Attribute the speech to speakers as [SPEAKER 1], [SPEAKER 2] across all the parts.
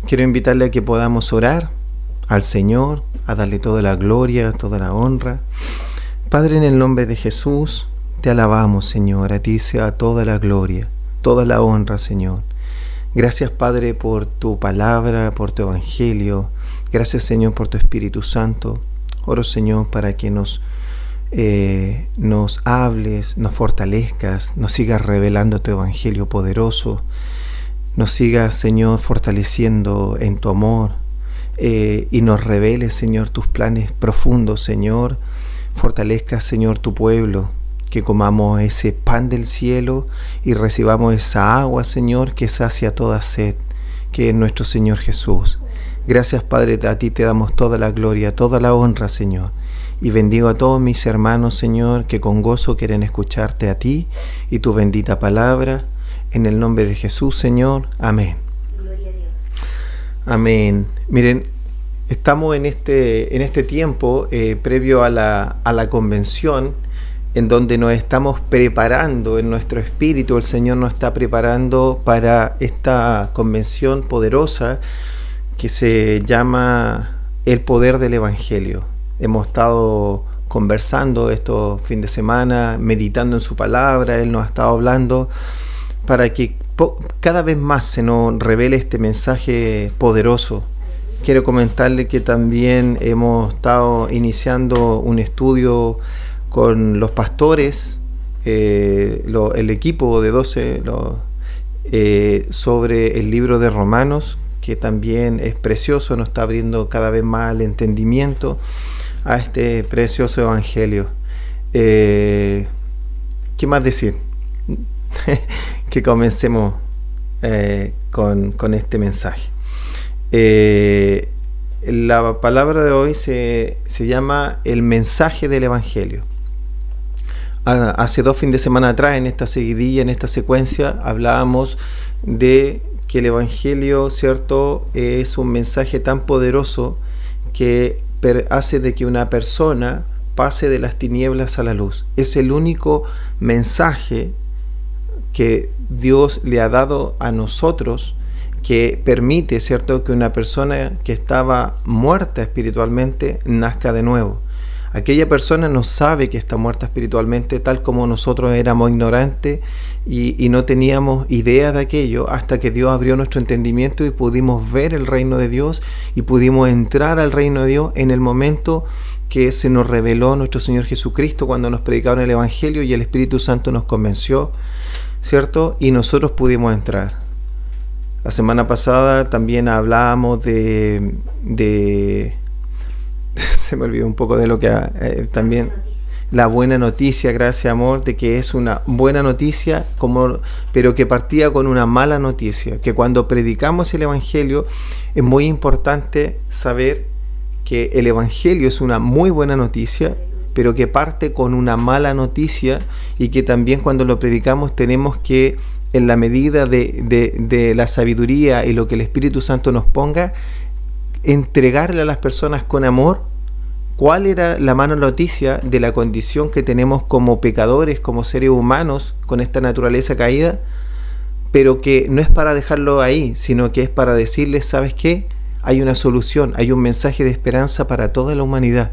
[SPEAKER 1] Quiero invitarle a que podamos orar al Señor, a darle toda la gloria, toda la honra. Padre, en el nombre de Jesús, te alabamos, Señor. A ti sea toda la gloria, toda la honra, Señor. Gracias, Padre, por tu palabra, por tu evangelio. Gracias, Señor, por tu Espíritu Santo. Oro, Señor, para que nos hables, nos fortalezcas, nos sigas revelando tu evangelio poderoso, nos sigas, Señor, fortaleciendo en tu amor, y nos reveles, Señor, tus planes profundos, Señor. Fortalezca, Señor, tu pueblo, que comamos ese pan del cielo y recibamos esa agua, Señor, que sacia toda sed, que es nuestro Señor Jesús. Gracias, Padre, a ti te damos toda la gloria, toda la honra, Señor. Y bendigo a todos mis hermanos, Señor, que con gozo quieren escucharte a ti y tu bendita palabra. En el nombre de Jesús, Señor. Amén.
[SPEAKER 2] Gloria a Dios.
[SPEAKER 1] Amén. Miren, estamos en este tiempo previo a la convención, en donde nos estamos preparando en nuestro espíritu. El Señor nos está preparando para esta convención poderosa que se llama El Poder del Evangelio. Hemos estado conversando estos fines de semana, meditando en su palabra. Él nos ha estado hablando para que cada vez más se nos revele este mensaje poderoso. Quiero comentarle que también hemos estado iniciando un estudio con los pastores, el equipo de 12, sobre el libro de Romanos, que también es precioso, nos está abriendo cada vez más el entendimiento a este precioso evangelio. ¿Qué más decir? Que comencemos con este mensaje. La palabra de hoy se llama el mensaje del evangelio. Hace 2 fines de semana atrás, en esta seguidilla, en esta secuencia, hablábamos de que el evangelio, ¿cierto?, es un mensaje tan poderoso que hace de que una persona pase de las tinieblas a la luz. Es el único mensaje que Dios le ha dado a nosotros que permite, ¿cierto?, que una persona que estaba muerta espiritualmente nazca de nuevo. Aquella persona no sabe que está muerta espiritualmente, tal como nosotros éramos ignorantes y no teníamos idea de aquello, hasta que Dios abrió nuestro entendimiento y pudimos ver el reino de Dios y pudimos entrar al reino de Dios en el momento que se nos reveló nuestro Señor Jesucristo, cuando nos predicaron el evangelio y el Espíritu Santo nos convenció, ¿cierto? Y nosotros pudimos entrar. La semana pasada también hablábamos de se me olvidó un poco de lo que también la buena noticia, gracias amor, de que es una buena noticia, pero que partía con una mala noticia, que cuando predicamos el evangelio es muy importante saber que el evangelio es una muy buena noticia, pero que parte con una mala noticia, y que también cuando lo predicamos tenemos que, en la medida de la sabiduría y lo que el Espíritu Santo nos ponga, entregarle a las personas con amor cuál era la mala noticia de la condición que tenemos como pecadores, como seres humanos con esta naturaleza caída, pero que no es para dejarlo ahí, sino que es para decirles, ¿sabes qué? Hay una solución, hay un mensaje de esperanza para toda la humanidad.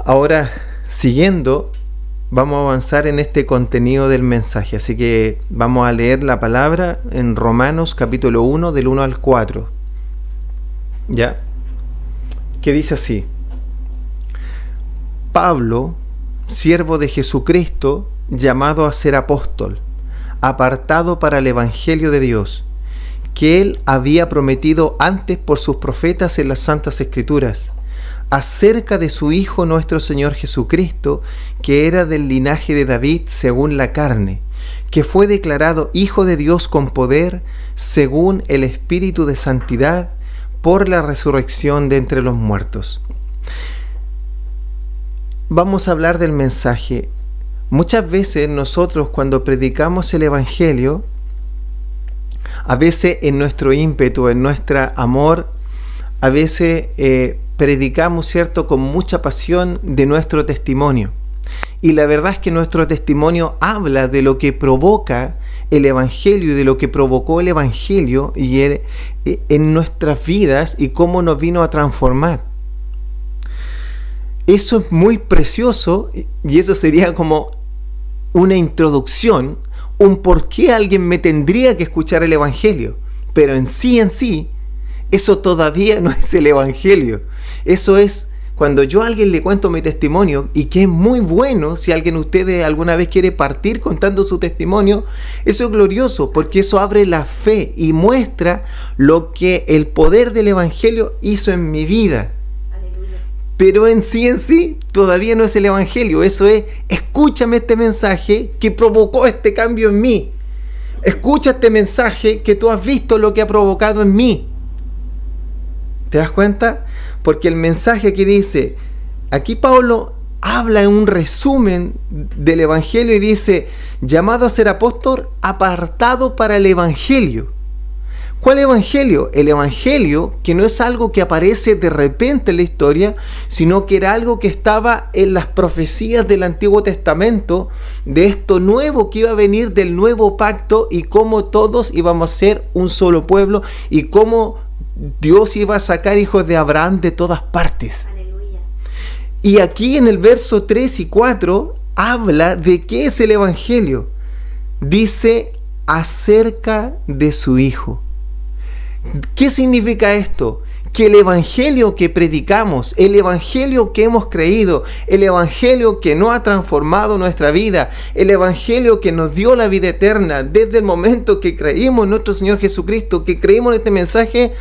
[SPEAKER 1] Ahora, siguiendo, vamos a avanzar en este contenido del mensaje, así que vamos a leer la palabra en Romanos capítulo 1, del 1 al 4. ¿Ya? Que dice así: Pablo, siervo de Jesucristo, llamado a ser apóstol, apartado para el evangelio de Dios, que él había prometido antes por sus profetas en las santas escrituras, acerca de su Hijo nuestro Señor Jesucristo, que era del linaje de David según la carne, que fue declarado Hijo de Dios con poder, según el Espíritu de santidad, por la resurrección de entre los muertos. Vamos a hablar del mensaje. Muchas veces nosotros, cuando predicamos el evangelio, a veces en nuestro ímpetu, en nuestro amor, a veces predicamos, ¿cierto?, con mucha pasión de nuestro testimonio. Y la verdad es que nuestro testimonio habla de lo que provoca el Evangelio y de lo que provocó el Evangelio en nuestras vidas y cómo nos vino a transformar. Eso es muy precioso y eso sería como una introducción, un por qué alguien me tendría que escuchar el Evangelio. Pero en sí, eso todavía no es el Evangelio. Eso es cuando yo a alguien le cuento mi testimonio, y que es muy bueno si alguien de ustedes alguna vez quiere partir contando su testimonio. Eso es glorioso porque eso abre la fe y muestra lo que el poder del Evangelio hizo en mi vida. Aleluya. Pero en sí todavía no es el Evangelio. Eso es, escúchame este mensaje que provocó este cambio en mí. Escucha este mensaje que tú has visto lo que ha provocado en mí. ¿Te das cuenta? Porque el mensaje que dice, aquí Pablo habla en un resumen del Evangelio y dice, llamado a ser apóstol, apartado para el Evangelio. ¿Cuál Evangelio? El Evangelio que no es algo que aparece de repente en la historia, sino que era algo que estaba en las profecías del Antiguo Testamento, de esto nuevo que iba a venir del nuevo pacto y cómo todos íbamos a ser un solo pueblo y cómo Dios iba a sacar hijos de Abraham de todas partes. Aleluya. Y aquí en el verso 3 y 4 habla de qué es el Evangelio. Dice acerca de su Hijo. ¿Qué significa esto? Que el Evangelio que predicamos, el Evangelio que hemos creído, el Evangelio que nos ha transformado nuestra vida, el Evangelio que nos dio la vida eterna desde el momento que creímos en nuestro Señor Jesucristo, que creímos en este mensaje,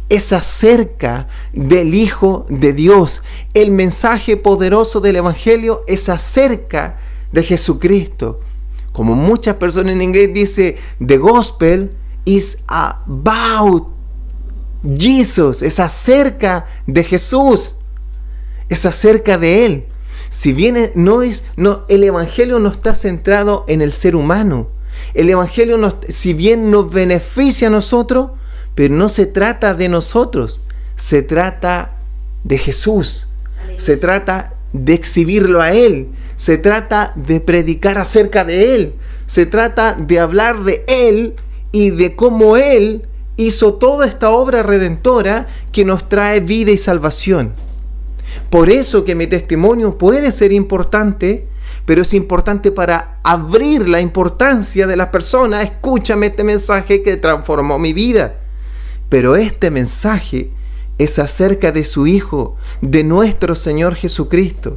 [SPEAKER 1] es acerca del Hijo de Dios. El mensaje poderoso del Evangelio es acerca de Jesucristo. Como muchas personas en inglés dice, the gospel is about Jesus, es acerca de Jesús, es acerca de Él. Si bien el Evangelio no está centrado en el ser humano, el Evangelio si bien nos beneficia a nosotros, pero no se trata de nosotros, se trata de Jesús. Aleluya. Se trata de exhibirlo a Él, se trata de predicar acerca de Él, se trata de hablar de Él y de cómo Él hizo toda esta obra redentora que nos trae vida y salvación. Por eso que mi testimonio puede ser importante, pero es importante para abrir la importancia de las personas. Escúchame este mensaje que transformó mi vida. Pero este mensaje es acerca de su Hijo, de nuestro Señor Jesucristo,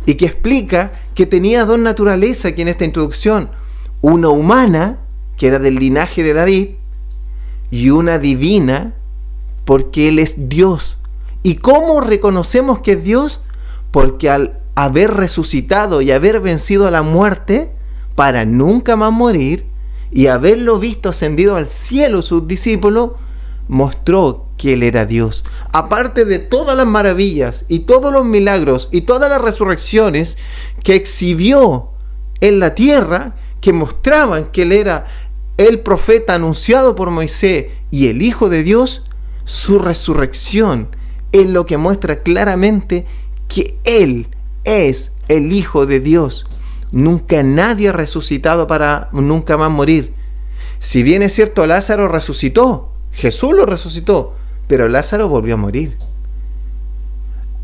[SPEAKER 1] y que explica que tenía dos naturalezas aquí en esta introducción. Una humana, que era del linaje de David, y una divina, porque Él es Dios. ¿Y cómo reconocemos que es Dios? Porque al haber resucitado y haber vencido a la muerte para nunca más morir, y haberlo visto ascendido al cielo sus discípulos, mostró que Él era Dios. Aparte de todas las maravillas y todos los milagros y todas las resurrecciones que exhibió en la tierra, que mostraban que Él era el profeta anunciado por Moisés y el Hijo de Dios, su resurrección es lo que muestra claramente que Él es el Hijo de Dios. Nunca nadie ha resucitado para nunca más morir. Si bien es cierto, Lázaro resucitó, Jesús lo resucitó, pero Lázaro volvió a morir.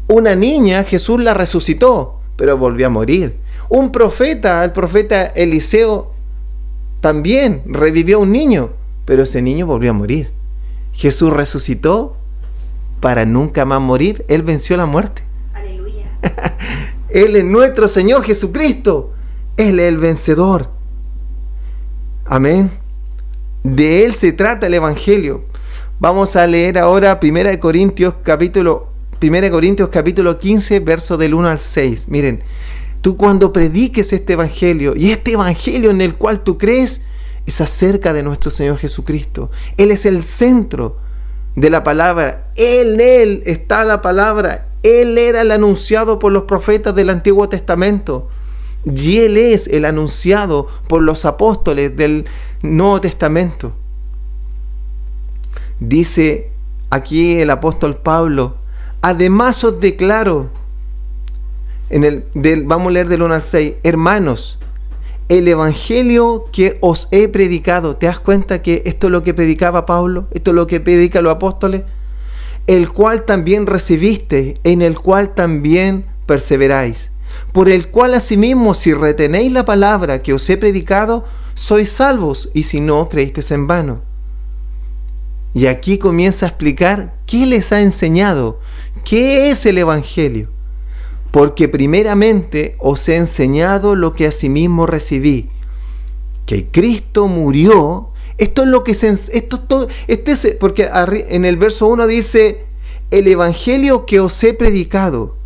[SPEAKER 1] Una niña, Jesús la resucitó, pero volvió a morir. Un profeta, el profeta Eliseo, también revivió a un niño, pero ese niño volvió a morir. Jesús resucitó para nunca más morir. Él venció la muerte. Aleluya. Él es nuestro Señor Jesucristo. Él es el vencedor. Amén. De Él se trata el Evangelio. Vamos a leer ahora 1 Corintios capítulo 15, verso del 1 al 6. Miren, tú cuando prediques este Evangelio, y este Evangelio en el cual tú crees, es acerca de nuestro Señor Jesucristo. Él es el centro de la palabra. En Él está la palabra. Él era el anunciado por los profetas del Antiguo Testamento. Y Él es el anunciado por los apóstoles del Nuevo Testamento. Dice aquí el apóstol Pablo, además os declaro, vamos a leer del 1 al 6, hermanos, el evangelio que os he predicado. ¿Te das cuenta que esto es lo que predicaba Pablo? ¿Esto es lo que predican los apóstoles? El cual también recibisteis, en el cual también perseveráis, por el cual asimismo, si retenéis la palabra que os he predicado, sois salvos, y si no, creísteis en vano. Y aquí comienza a explicar qué les ha enseñado, qué es el evangelio. Porque primeramente os he enseñado lo que asimismo recibí, que Cristo murió. Esto es lo que porque en el verso 1 dice, el evangelio que os he predicado.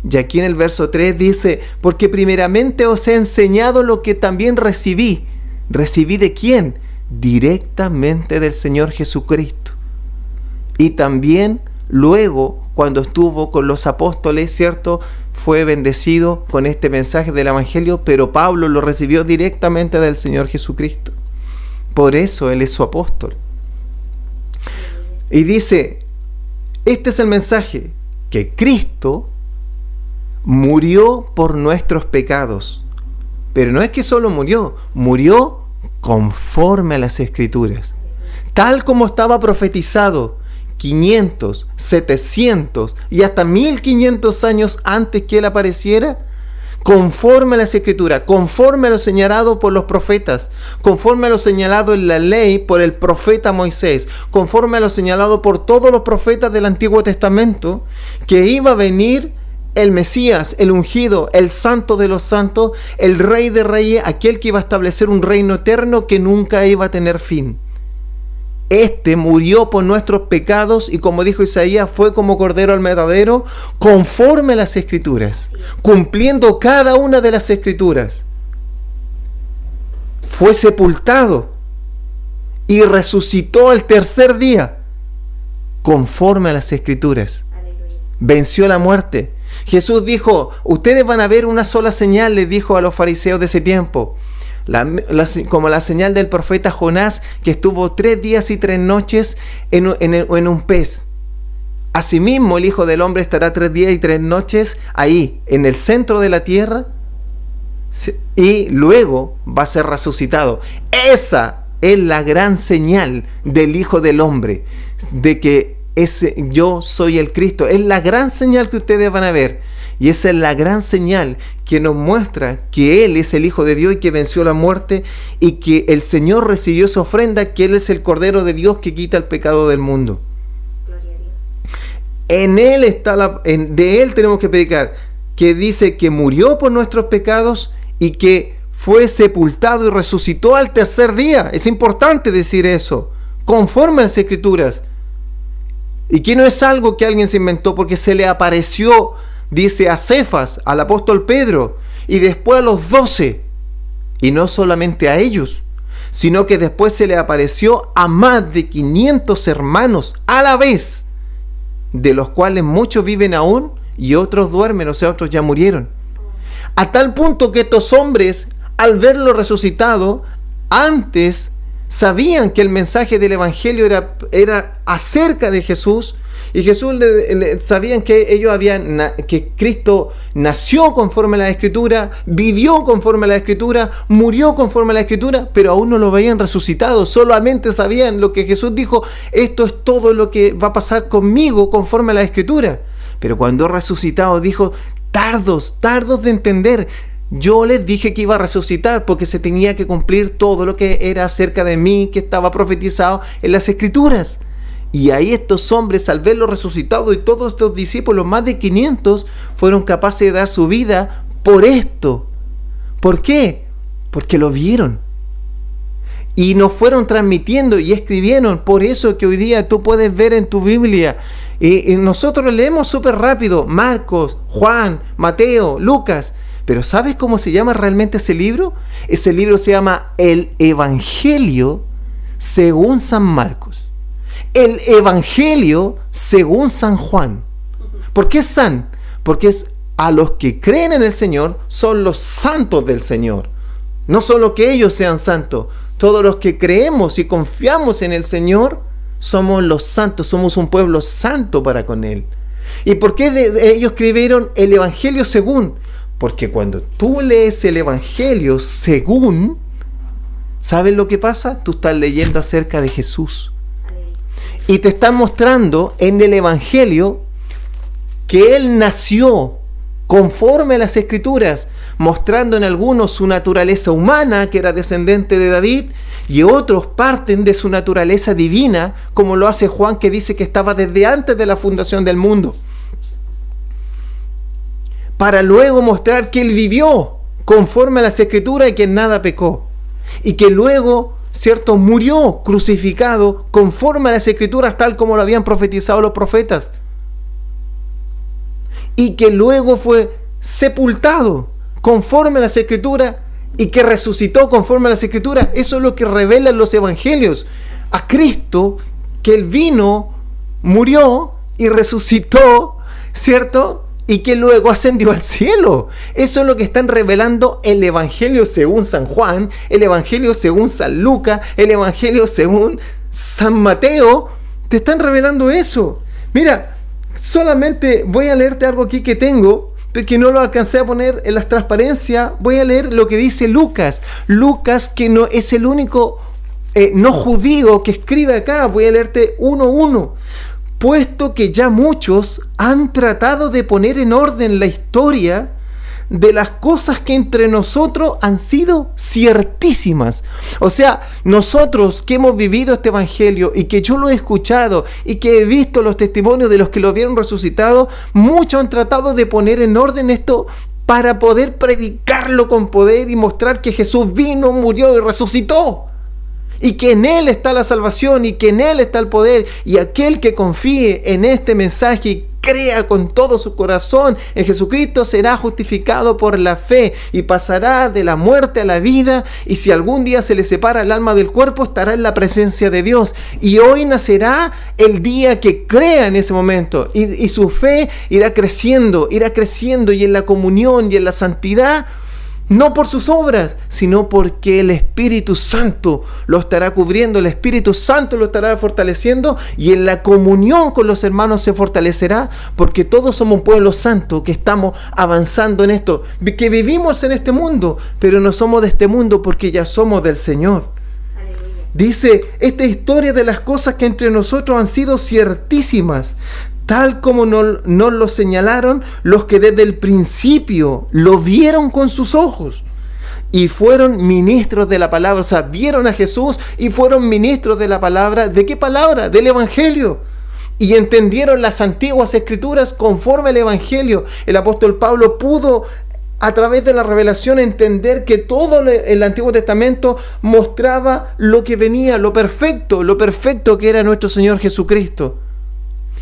[SPEAKER 1] Y aquí en el verso 3 dice, porque primeramente os he enseñado lo que también recibí. ¿Recibí de quién? Directamente del Señor Jesucristo. Y también luego, cuando estuvo con los apóstoles, ¿cierto?, fue bendecido con este mensaje del evangelio, pero Pablo lo recibió directamente del Señor Jesucristo. Por eso él es su apóstol. Y dice, este es el mensaje, que Cristo murió por nuestros pecados. Pero no es que solo murió, murió conforme a las Escrituras. Tal como estaba profetizado 500, 700 y hasta 1500 años antes que él apareciera, conforme a las Escrituras, conforme a lo señalado por los profetas, conforme a lo señalado en la ley por el profeta Moisés, conforme a lo señalado por todos los profetas del Antiguo Testamento, que iba a venir el Mesías, el ungido, el santo de los santos, el rey de reyes, aquel que iba a establecer un reino eterno que nunca iba a tener fin. Este murió por nuestros pecados y, como dijo Isaías, fue como cordero al matadero, conforme a las Escrituras, cumpliendo cada una de las Escrituras. Fue sepultado y resucitó al tercer día, conforme a las Escrituras. Venció la muerte. Jesús dijo, ustedes van a ver una sola señal, les dijo a los fariseos de ese tiempo. Como la señal del profeta Jonás, que estuvo 3 días y 3 noches en un pez. Asimismo, el Hijo del Hombre estará 3 días y 3 noches ahí, en el centro de la tierra, y luego va a ser resucitado. Esa es la gran señal del Hijo del Hombre, de que yo soy el Cristo. Es la gran señal que ustedes van a ver. Y esa es la gran señal que nos muestra que Él es el Hijo de Dios y que venció la muerte, y que el Señor recibió su ofrenda, que Él es el Cordero de Dios que quita el pecado del mundo.
[SPEAKER 2] Gloria a Dios.
[SPEAKER 1] En Él está de Él tenemos que predicar, que dice que murió por nuestros pecados y que fue sepultado y resucitó al tercer día. Es importante decir eso, conforme a las Escrituras. Y que no es algo que alguien se inventó, porque se le apareció, dice, a Cefas, al apóstol Pedro, y después a los 12, y no solamente a ellos, sino que después se le apareció a más de 500 hermanos a la vez, de los cuales muchos viven aún y otros duermen, o sea, otros ya murieron. A tal punto que estos hombres, al verlo resucitado, antes sabían que el mensaje del evangelio era acerca de Jesús, y Jesús sabían que que Cristo nació conforme a la Escritura, vivió conforme a la Escritura, murió conforme a la Escritura, pero aún no lo veían resucitado. Solamente sabían lo que Jesús dijo: esto es todo lo que va a pasar conmigo conforme a la Escritura. Pero cuando resucitado dijo: tardos de entender. Yo les dije que iba a resucitar porque se tenía que cumplir todo lo que era acerca de mí, que estaba profetizado en las Escrituras. Y ahí estos hombres, al verlo resucitado, y todos estos discípulos, más de 500, fueron capaces de dar su vida por esto. ¿Por qué? Porque lo vieron. Y nos fueron transmitiendo y escribieron. Por eso que hoy día tú puedes ver en tu Biblia. Y nosotros leemos súper rápido: Marcos, Juan, Mateo, Lucas. Pero ¿sabes cómo se llama realmente ese libro? Ese libro se llama El Evangelio según San Marcos. El Evangelio según San Juan. ¿Por qué San? Porque es a los que creen en el Señor, son los santos del Señor. No solo que ellos sean santos, todos los que creemos y confiamos en el Señor somos los santos, somos un pueblo santo para con Él. ¿Y por qué ellos escribieron el Evangelio según? Porque cuando tú lees el Evangelio según, ¿sabes lo que pasa? Tú estás leyendo acerca de Jesús. Y te están mostrando en el Evangelio que Él nació conforme a las Escrituras, mostrando en algunos su naturaleza humana, que era descendente de David, y otros parten de su naturaleza divina, como lo hace Juan, que dice que estaba desde antes de la fundación del mundo, para luego mostrar que Él vivió conforme a las Escrituras y que en nada pecó, y que luego, ¿cierto?, murió crucificado conforme a las Escrituras, tal como lo habían profetizado los profetas, y que luego fue sepultado conforme a las Escrituras y que resucitó conforme a las Escrituras. Eso es lo que revelan los Evangelios. A Cristo, que Él vino, murió y resucitó, ¿cierto?, y que luego ascendió al cielo. Eso es lo que están revelando el Evangelio según San Juan, el Evangelio según San Lucas, el Evangelio según San Mateo. Te están revelando eso. Mira, solamente voy a leerte algo aquí que tengo, que no lo alcancé a poner en las transparencias. Voy a leer lo que dice Lucas. Lucas, que no es el único no judío que escribe acá. Voy a leerte 1:1. Puesto que ya muchos han tratado de poner en orden la historia de las cosas que entre nosotros han sido ciertísimas. O sea, nosotros que hemos vivido este Evangelio y que yo lo he escuchado y que he visto los testimonios de los que lo vieron resucitado, muchos han tratado de poner en orden esto para poder predicarlo con poder y mostrar que Jesús vino, murió y resucitó. Y que en Él está la salvación y que en Él está el poder. Y aquel que confíe en este mensaje y crea con todo su corazón en Jesucristo será justificado por la fe y pasará de la muerte a la vida. Y si algún día se le separa el alma del cuerpo, estará en la presencia de Dios. Y hoy nacerá el día que crea en ese momento. Y su fe irá creciendo y en la comunión y en la santidad. No por sus obras, sino porque el Espíritu Santo lo estará cubriendo, el Espíritu Santo lo estará fortaleciendo y en la comunión con los hermanos se fortalecerá, porque todos somos un pueblo santo que estamos avanzando en esto, que vivimos en este mundo, pero no somos de este mundo porque ya somos del Señor. Aleluya. Dice, esta historia de las cosas que entre nosotros han sido ciertísimas, tal como nos lo señalaron los que desde el principio lo vieron con sus ojos y fueron ministros de la palabra. O sea, vieron a Jesús y fueron ministros de la palabra. ¿De qué palabra? Del Evangelio. Y entendieron las antiguas Escrituras conforme al Evangelio. El apóstol Pablo pudo, a través de la revelación, entender que todo el Antiguo Testamento mostraba lo que venía, lo perfecto que era nuestro Señor Jesucristo.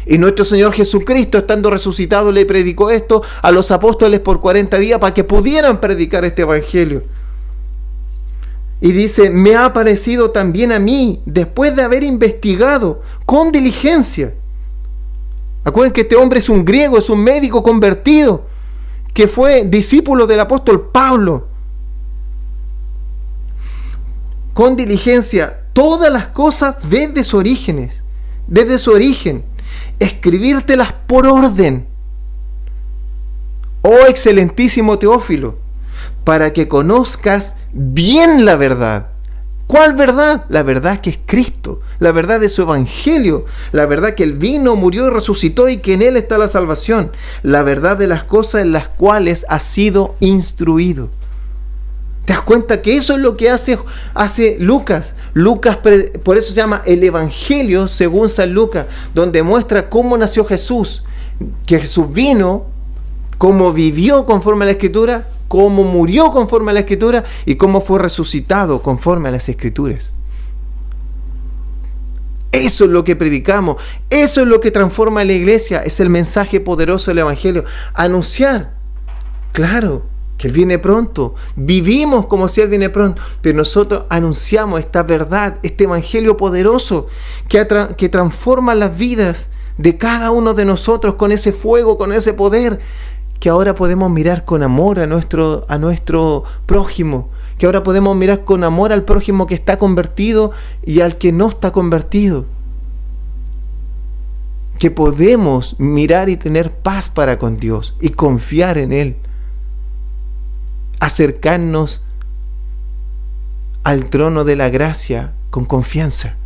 [SPEAKER 1] Y nuestro Señor Jesucristo, estando resucitado, le predicó esto a los apóstoles por 40 días para que pudieran predicar este Evangelio. Y dice, me ha aparecido también a mí, después de haber investigado con diligencia. Acuérdense que este hombre es un griego, es un médico convertido, que fue discípulo del apóstol Pablo. Con diligencia, todas las cosas desde su origen. Escribírtelas por orden, oh excelentísimo Teófilo, para que conozcas bien la verdad. ¿Cuál verdad? La verdad que es Cristo, la verdad de su Evangelio, la verdad que Él vino, murió y resucitó y que en Él está la salvación, la verdad de las cosas en las cuales has sido instruido. ¿Te das cuenta que eso es lo que hace Lucas? Por eso se llama el Evangelio según San Lucas, donde muestra cómo nació Jesús, que Jesús vino, cómo vivió conforme a la Escritura, cómo murió conforme a la Escritura y cómo fue resucitado conforme a las Escrituras. Eso es lo que predicamos, eso es lo que transforma a la iglesia, es el mensaje poderoso del Evangelio. Anunciar, claro, que Él viene pronto, vivimos como si Él viene pronto, pero nosotros anunciamos esta verdad, este Evangelio poderoso que transforma las vidas de cada uno de nosotros con ese fuego, con ese poder, que ahora podemos mirar con amor a nuestro prójimo, que ahora podemos mirar con amor al prójimo que está convertido y al que no está convertido, que podemos mirar y tener paz para con Dios y confiar en Él. acercarnos al trono de la gracia con confianza.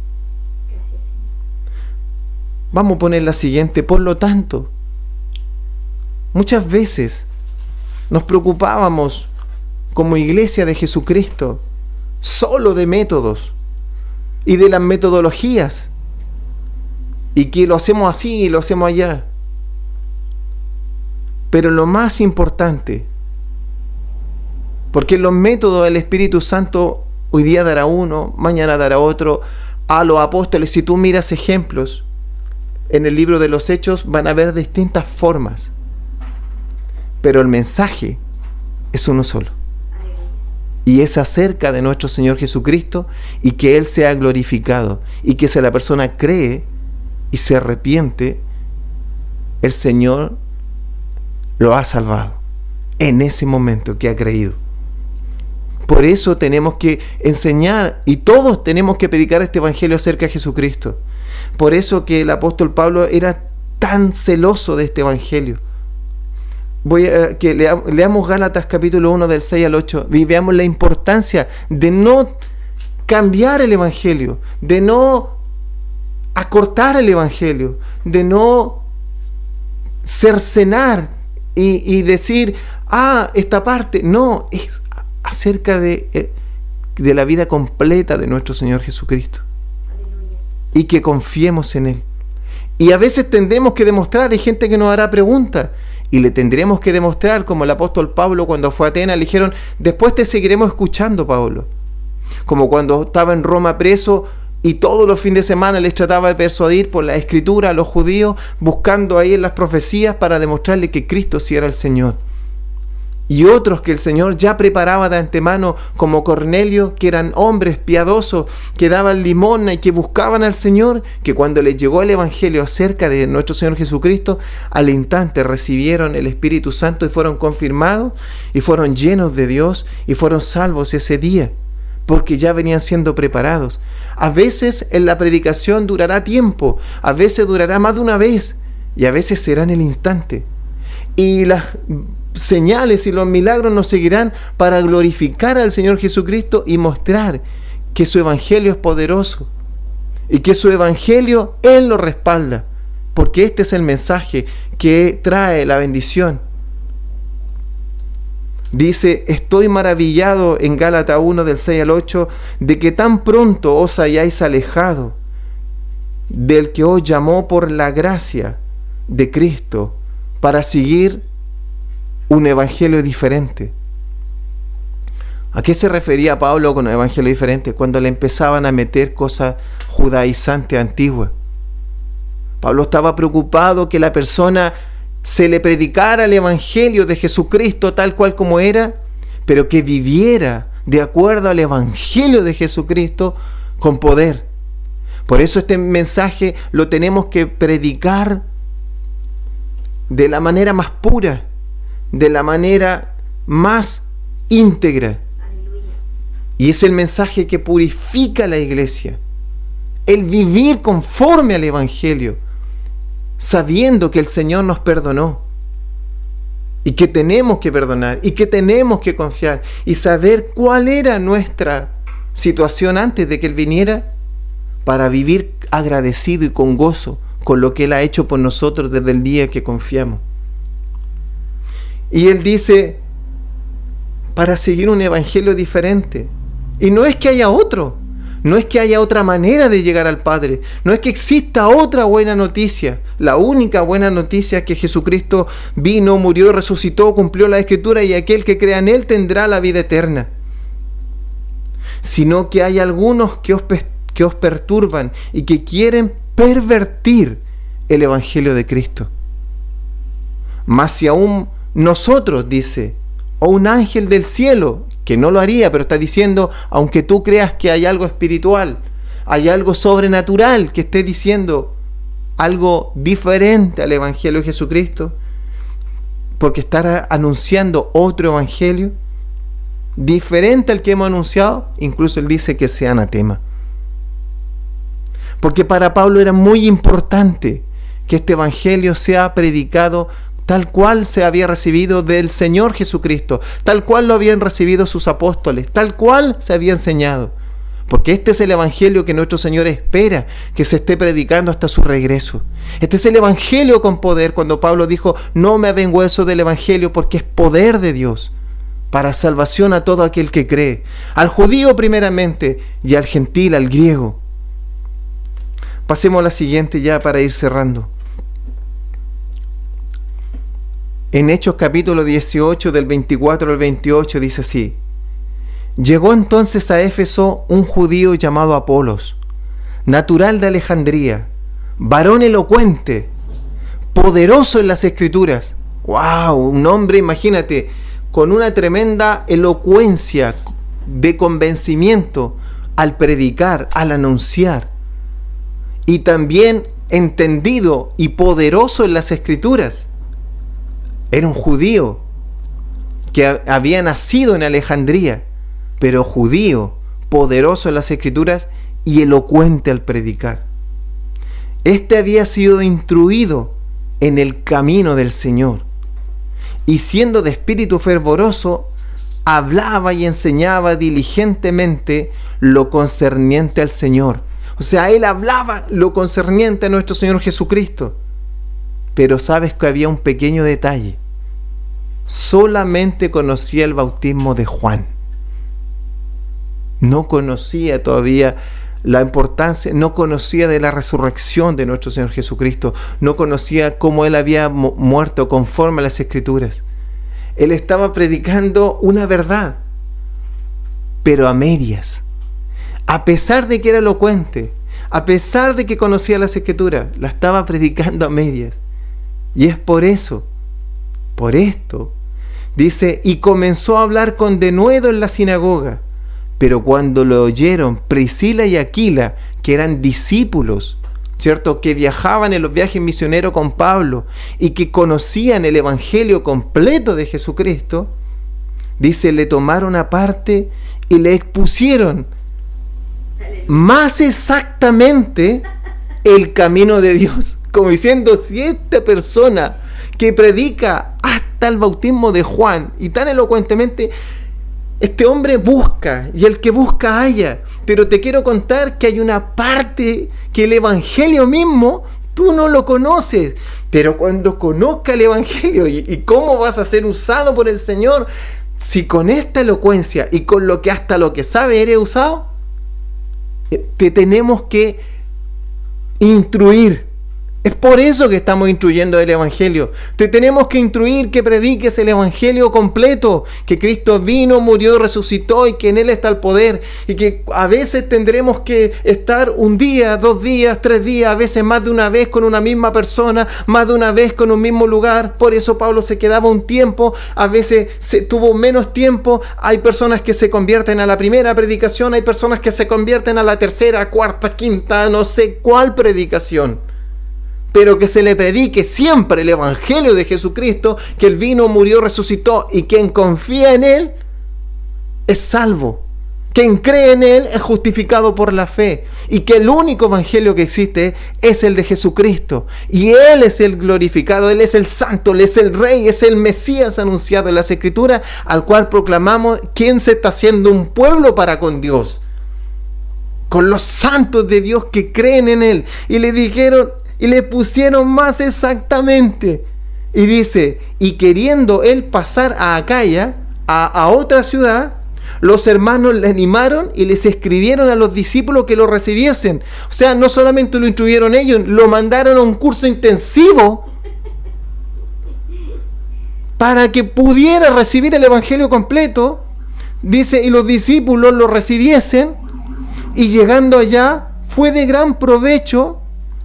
[SPEAKER 1] Vamos a poner la siguiente. Por lo tanto, muchas veces nos preocupábamos como iglesia de Jesucristo solo de métodos y de las metodologías, y que lo hacemos así y lo hacemos allá. Pero lo más importante, porque los métodos del Espíritu Santo hoy día dará uno, mañana dará otro. A los apóstoles, si tú miras ejemplos en el libro de los Hechos, van a ver distintas formas, pero el mensaje es uno solo, y es acerca de nuestro Señor Jesucristo, y que Él sea glorificado, y que si la persona cree y se arrepiente, el Señor lo ha salvado en ese momento que ha creído. Por eso tenemos que enseñar, y todos tenemos que predicar este evangelio acerca de Jesucristo. Por eso que el apóstol Pablo era tan celoso de este evangelio. Voy a que leamos Gálatas capítulo 1 del 6 al 8 y veamos la importancia de no cambiar el evangelio, de no acortar el evangelio, de no cercenar y decir, esta parte. No, es acerca de la vida completa de nuestro Señor Jesucristo. Aleluya. Y que confiemos en Él. Y a veces tendremos que demostrar, hay gente que nos hará preguntas, y le tendremos que demostrar, como el apóstol Pablo cuando fue a Atenas, le dijeron, después te seguiremos escuchando, Pablo. Como cuando estaba en Roma preso, y todos los fines de semana les trataba de persuadir por la escritura a los judíos, buscando ahí en las profecías para demostrarle que Cristo sí era el Señor. Y otros que el Señor ya preparaba de antemano, como Cornelio, que eran hombres piadosos, que daban limosna y que buscaban al Señor, que cuando les llegó el Evangelio acerca de nuestro Señor Jesucristo, al instante recibieron el Espíritu Santo y fueron confirmados, y fueron llenos de Dios, y fueron salvos ese día, porque ya venían siendo preparados. A veces en la predicación durará tiempo, a veces durará más de una vez, y a veces será en el instante. Y las señales y los milagros nos seguirán para glorificar al Señor Jesucristo y mostrar que su evangelio es poderoso y que su evangelio Él lo respalda, porque este es el mensaje que trae la bendición. Dice, estoy maravillado en Gálatas 1 del 6 al 8 de que tan pronto os hayáis alejado del que os llamó por la gracia de Cristo para seguir un evangelio diferente. ¿A qué se refería Pablo con un evangelio diferente? Cuando le empezaban a meter cosas judaizantes antiguas. Pablo estaba preocupado que la persona se le predicara el evangelio de Jesucristo tal cual como era, pero que viviera de acuerdo al evangelio de Jesucristo con poder. Por eso este mensaje lo tenemos que predicar de la manera más pura, de la manera más íntegra. Aleluya. Y es el mensaje que purifica la iglesia, el vivir conforme al evangelio, sabiendo que el Señor nos perdonó y que tenemos que perdonar y que tenemos que confiar y saber cuál era nuestra situación antes de que Él viniera, para vivir agradecido y con gozo con lo que Él ha hecho por nosotros desde el día que confiamos. Y Él dice, para seguir un evangelio diferente. Y no es que haya otro, no es que haya otra manera de llegar al Padre, no es que exista otra buena noticia. La única buena noticia es que Jesucristo vino, murió, resucitó, cumplió la Escritura, y aquel que crea en Él tendrá la vida eterna. Sino que hay algunos que os perturban y que quieren pervertir el evangelio de Cristo. Mas si aún nosotros, dice, o un ángel del cielo, que no lo haría, pero está diciendo, aunque tú creas que hay algo espiritual, hay algo sobrenatural que esté diciendo algo diferente al evangelio de Jesucristo, porque estará anunciando otro evangelio diferente al que hemos anunciado, incluso él dice que sea anatema. Porque para Pablo era muy importante que este evangelio sea predicado tal cual se había recibido del Señor Jesucristo, tal cual lo habían recibido sus apóstoles, tal cual se había enseñado. Porque este es el evangelio que nuestro Señor espera que se esté predicando hasta su regreso. Este es el evangelio con poder, cuando Pablo dijo: no me avergüenzo del evangelio, porque es poder de Dios para salvación a todo aquel que cree, al judío primeramente y al gentil, al griego. Pasemos a la siguiente ya para ir cerrando. En Hechos capítulo 18, del 24 al 28, dice así: llegó entonces a Éfeso un judío llamado Apolos, natural de Alejandría, varón elocuente, poderoso en las Escrituras. ¡Wow! Un hombre, imagínate, con una tremenda elocuencia de convencimiento al predicar, al anunciar. Y también entendido y poderoso en las Escrituras. Era un judío que había nacido en Alejandría, pero judío, poderoso en las Escrituras y elocuente al predicar. Este había sido instruido en el camino del Señor, y siendo de espíritu fervoroso, hablaba y enseñaba diligentemente lo concerniente al Señor. O sea, él hablaba lo concerniente a nuestro Señor Jesucristo. Pero sabes que había un pequeño detalle: solamente conocía el bautismo de Juan. No conocía todavía la importancia, no conocía de la resurrección de nuestro Señor Jesucristo, no conocía cómo Él había muerto conforme a las Escrituras. Él estaba predicando una verdad, pero a medias. A pesar de que era elocuente, a pesar de que conocía las Escrituras, la estaba predicando a medias. Y es por eso, por esto, dice: y comenzó a hablar con denuedo en la sinagoga. Pero cuando lo oyeron Priscila y Aquila, que eran discípulos, ¿cierto?, que viajaban en los viajes misioneros con Pablo y que conocían el evangelio completo de Jesucristo, dice, le tomaron aparte y le expusieron más exactamente el camino de Dios, como diciendo: si esta persona que predica hasta el bautismo de Juan y tan elocuentemente, este hombre busca, y el que busca halla, pero te quiero contar que hay una parte que el evangelio mismo tú no lo conoces, pero cuando conozca el evangelio y cómo vas a ser usado por el Señor, si con esta elocuencia y con lo que hasta lo que sabe eres usado, te tenemos que instruir. Es por eso que estamos instruyendo el evangelio. Te tenemos que instruir que prediques el evangelio completo, que Cristo vino, murió, resucitó y que en Él está el poder, y que a veces tendremos que estar un día, 2 días, 3 días, a veces más de una vez con una misma persona, más de una vez con un mismo lugar. Por eso Pablo se quedaba un tiempo, a veces se tuvo menos tiempo. Hay personas que se convierten a la primera predicación, hay personas que se convierten a la tercera, cuarta, quinta, no sé cuál predicación. Pero que se le predique siempre el evangelio de Jesucristo, que Él vino, murió, resucitó, y quien confía en Él es salvo. Quien cree en Él es justificado por la fe, y que el único evangelio que existe es el de Jesucristo, y Él es el glorificado, Él es el santo, Él es el Rey, es el Mesías anunciado en las Escrituras, al cual proclamamos quien se está haciendo un pueblo para con Dios, con los santos de Dios que creen en Él. Y le dijeron y le pusieron más exactamente, y dice: y queriendo él pasar a Acaya, a otra ciudad, los hermanos le animaron y les escribieron a los discípulos que lo recibiesen. O sea, no solamente lo instruyeron ellos, lo mandaron a un curso intensivo para que pudiera recibir el evangelio completo. Dice: y los discípulos lo recibiesen, y llegando allá fue de gran provecho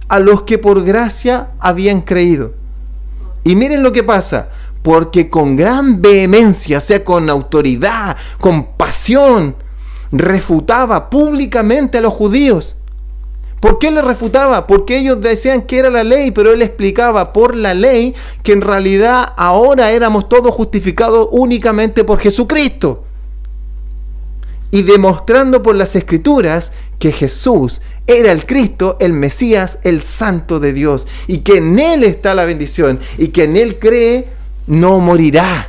[SPEAKER 1] a los que por gracia habían creído. Y miren lo que pasa: porque con gran vehemencia, o sea, con autoridad, con pasión, refutaba públicamente a los judíos. ¿Por qué les refutaba? Porque ellos decían que era la ley, pero él explicaba por la ley que en realidad ahora éramos todos justificados únicamente por Jesucristo. y demostrando por las Escrituras que Jesús era el Cristo, el Mesías, el Santo de Dios, y que en Él está la bendición, y que en Él cree, no morirá.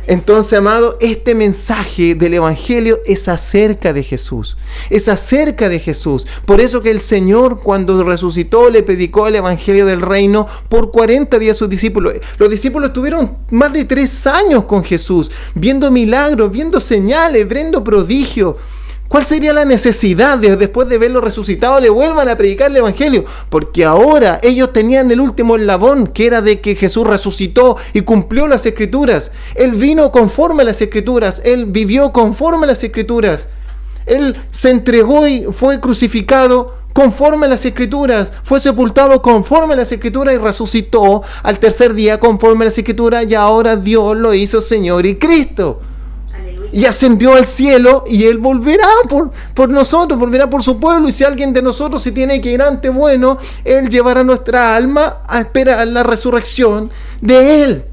[SPEAKER 1] Entonces, amado, este mensaje del Evangelio es acerca de Jesús. Es acerca de Jesús. Por eso que el Señor, cuando resucitó, le predicó el Evangelio del reino por 40 días a sus discípulos. Los discípulos estuvieron más de 3 años con Jesús, viendo milagros, viendo señales, viendo prodigios. ¿Cuál sería la necesidad de, después de verlo resucitado, le vuelvan a predicar el Evangelio? Porque ahora ellos tenían el último eslabón, que era de que Jesús resucitó y cumplió las Escrituras. Él vino conforme a las Escrituras, Él vivió conforme a las Escrituras. Él se entregó y fue crucificado conforme a las Escrituras, fue sepultado conforme a las Escrituras y resucitó al tercer día conforme a las Escrituras, y ahora Dios lo hizo Señor y Cristo. Y ascendió al cielo, y Él volverá por nosotros, volverá por su pueblo. Y si alguien de nosotros se tiene que ir ante bueno, Él llevará nuestra alma a esperar la resurrección de Él.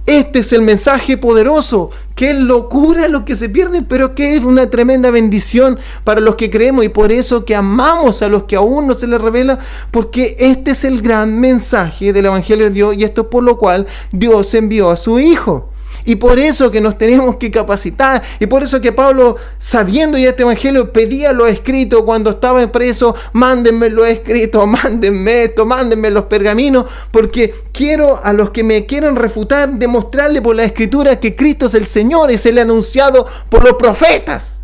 [SPEAKER 1] Este es el mensaje poderoso, que es locura a los que se pierden, pero que es una tremenda bendición para los que creemos, y por eso que amamos a los que aún no se les revela, porque este es el gran mensaje del Evangelio de Dios, y esto es por lo cual Dios envió a su Hijo. Y por eso que nos tenemos que capacitar, y por eso que Pablo, sabiendo ya este Evangelio, pedía lo escrito cuando estaba preso: mándenme lo escrito, mándenme esto, mándenme los pergaminos, porque quiero, a los que me quieran refutar, demostrarle por la Escritura que Cristo es el Señor, es el anunciado por los profetas.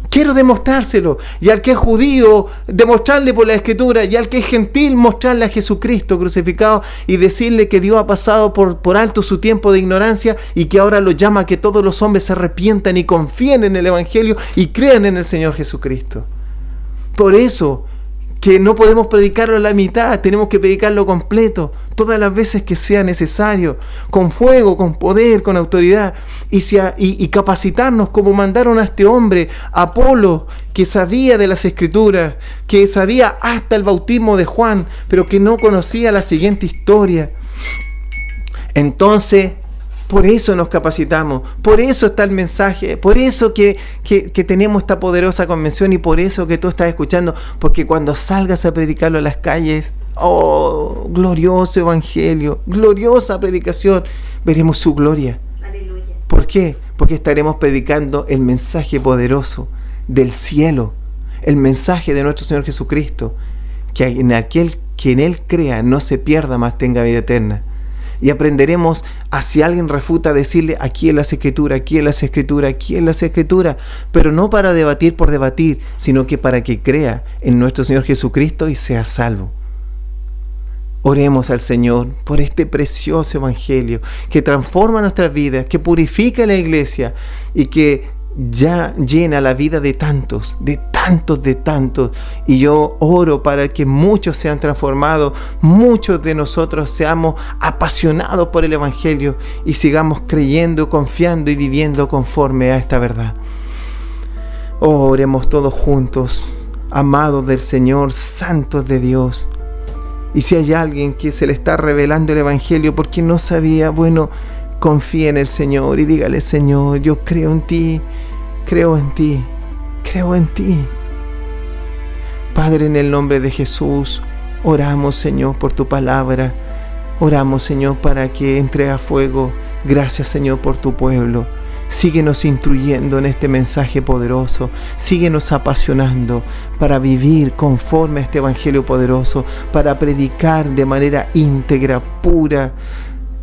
[SPEAKER 1] Quiero demostrárselo, y al que es judío, demostrarle por la Escritura, y al que es gentil, mostrarle a Jesucristo crucificado y decirle que Dios ha pasado por alto su tiempo de ignorancia y que ahora lo llama a que todos los hombres se arrepientan y confíen en el Evangelio y crean en el Señor Jesucristo. Por eso que no podemos predicarlo a la mitad, tenemos que predicarlo completo, todas las veces que sea necesario, con fuego, con poder, con autoridad, y capacitarnos como mandaron a este hombre, Apolo, que sabía de las Escrituras, que sabía hasta el bautismo de Juan, pero que no conocía la siguiente historia. Entonces, por eso nos capacitamos, por eso está el mensaje, por eso que tenemos esta poderosa convención, y por eso que tú estás escuchando, porque cuando salgas a predicarlo en las calles, oh, glorioso evangelio, gloriosa predicación, veremos su gloria. Aleluya. ¿Por qué? Porque estaremos predicando el mensaje poderoso del cielo, el mensaje de nuestro Señor Jesucristo, que en aquel que en Él crea no se pierda, mas tenga vida eterna. Y aprenderemos a, si alguien refuta, decirle: aquí en las Escrituras, aquí en las Escrituras, aquí en las Escrituras, pero no para debatir por debatir, sino que para que crea en nuestro Señor Jesucristo y sea salvo. Oremos al Señor por este precioso evangelio que transforma nuestras vidas, que purifica la iglesia y que ya llena la vida de tantos. Y yo oro para que muchos sean transformados, muchos de nosotros seamos apasionados por el evangelio y sigamos creyendo, confiando y viviendo conforme a esta verdad. Oremos todos juntos, amados del Señor, santos de Dios. Y si hay alguien que se le está revelando el evangelio porque no sabía, bueno, confíe en el Señor y dígale: Señor, yo creo en ti, creo en ti, creo en ti. Padre, en el nombre de Jesús, oramos, Señor, por tu palabra. Oramos, Señor, para que entre a fuego. Gracias, Señor, por tu pueblo. Síguenos instruyendo en este mensaje poderoso. Síguenos apasionando para vivir conforme a este evangelio poderoso, para predicar de manera íntegra, pura,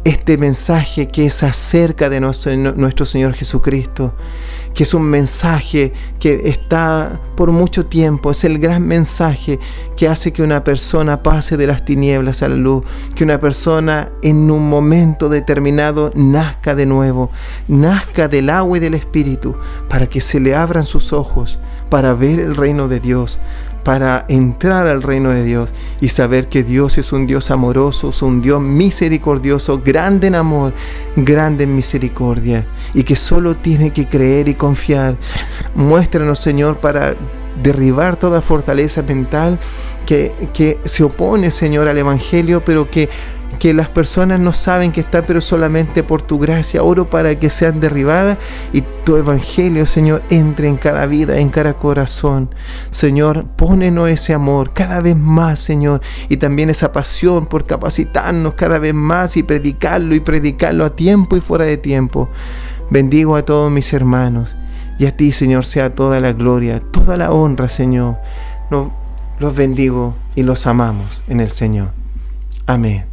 [SPEAKER 1] este mensaje que es acerca de nuestro Señor Jesucristo, que es un mensaje que está por mucho tiempo, es el gran mensaje que hace que una persona pase de las tinieblas a la luz, que una persona en un momento determinado nazca de nuevo, nazca del agua y del Espíritu, para que se le abran sus ojos, para ver el reino de Dios, para entrar al reino de Dios y saber que Dios es un Dios amoroso, es un Dios misericordioso, grande en amor, grande en misericordia, y que solo tiene que creer y confiar. Muéstranos, Señor, para derribar toda fortaleza mental que se opone, Señor, al evangelio, pero que que las personas no saben que están, pero solamente por tu gracia. Oro para que sean derribadas y tu evangelio, Señor, entre en cada vida, en cada corazón. Señor, pónenos ese amor cada vez más, Señor, y también esa pasión por capacitarnos cada vez más y predicarlo a tiempo y fuera de tiempo. Bendigo a todos mis hermanos, y a ti, Señor, sea toda la gloria, toda la honra, Señor. Los bendigo y los amamos en el Señor. Amén.